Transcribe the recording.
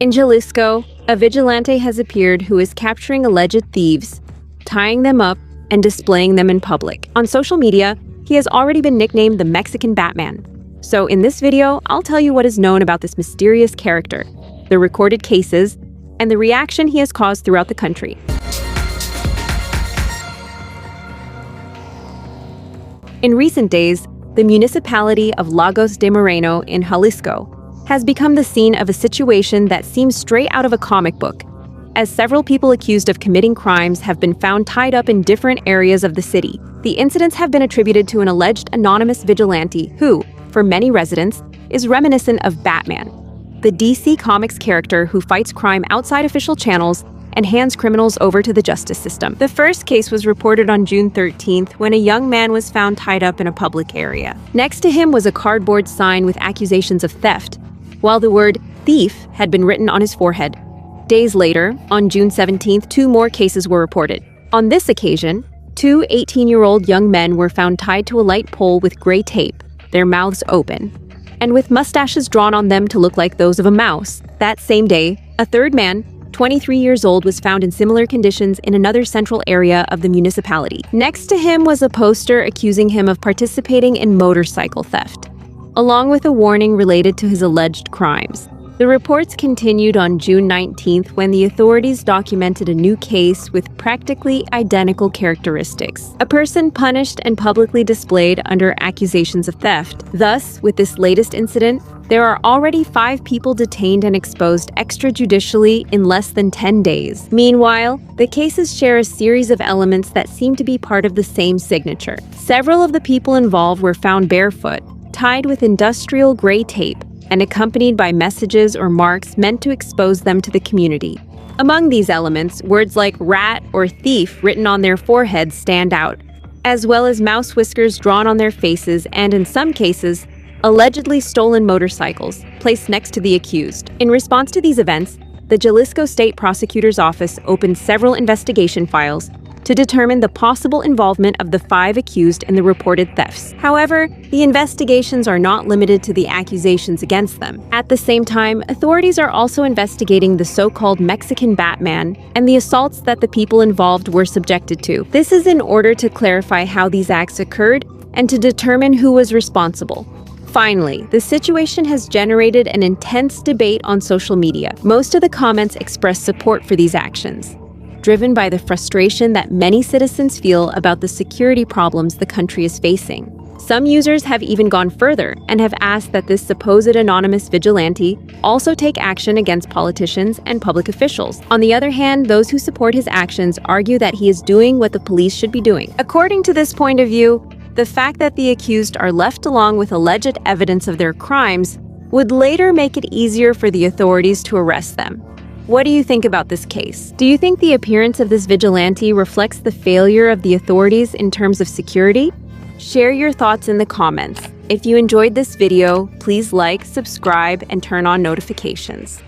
In Jalisco, a vigilante has appeared who is capturing alleged thieves, tying them up, and displaying them in public. On social media, he has already been nicknamed the Mexican Batman. So in this video, I'll tell you what is known about this mysterious character, the recorded cases, and the reaction he has caused throughout the country. In recent days, the municipality of Lagos de Moreno in Jalisco has become the scene of a situation that seems straight out of a comic book, as several people accused of committing crimes have been found tied up in different areas of the city. The incidents have been attributed to an alleged anonymous vigilante who, for many residents, is reminiscent of Batman, the DC Comics character who fights crime outside official channels and hands criminals over to the justice system. The first case was reported on June 13th when a young man was found tied up in a public area. Next to him was a cardboard sign with accusations of theft, while the word thief had been written on his forehead. Days later, on June 17th, two more cases were reported. On this occasion, two 18-year-old young men were found tied to a light pole with gray tape, their mouths open, and with mustaches drawn on them to look like those of a mouse. That same day, a third man, 23 years old, was found in similar conditions in another central area of the municipality. Next to him was a poster accusing him of participating in motorcycle theft, along with a warning related to his alleged crimes. The reports continued on June 19th when the authorities documented a new case with practically identical characteristics. A person punished and publicly displayed under accusations of theft. Thus, with this latest incident, there are already 5 people detained and exposed extrajudicially in less than 10 days. Meanwhile, the cases share a series of elements that seem to be part of the same signature. Several of the people involved were found barefoot, tied with industrial gray tape, and accompanied by messages or marks meant to expose them to the community. Among these elements, words like rat or thief written on their foreheads stand out, as well as mouse whiskers drawn on their faces and, in some cases, allegedly stolen motorcycles placed next to the accused. In response to these events, the Jalisco State Prosecutor's Office opened several investigation files to determine the possible involvement of the 5 accused in the reported thefts. However, the investigations are not limited to the accusations against them. At the same time, authorities are also investigating the so-called Mexican Batman and the assaults that the people involved were subjected to. This is in order to clarify how these acts occurred and to determine who was responsible. Finally, the situation has generated an intense debate on social media. Most of the comments express support for these actions, driven by the frustration that many citizens feel about the security problems the country is facing. Some users have even gone further and have asked that this supposed anonymous vigilante also take action against politicians and public officials. On the other hand, those who support his actions argue that he is doing what the police should be doing. According to this point of view, the fact that the accused are left along with alleged evidence of their crimes would later make it easier for the authorities to arrest them. What do you think about this case? Do you think the appearance of this vigilante reflects the failure of the authorities in terms of security? Share your thoughts in the comments. If you enjoyed this video, please like, subscribe, and turn on notifications.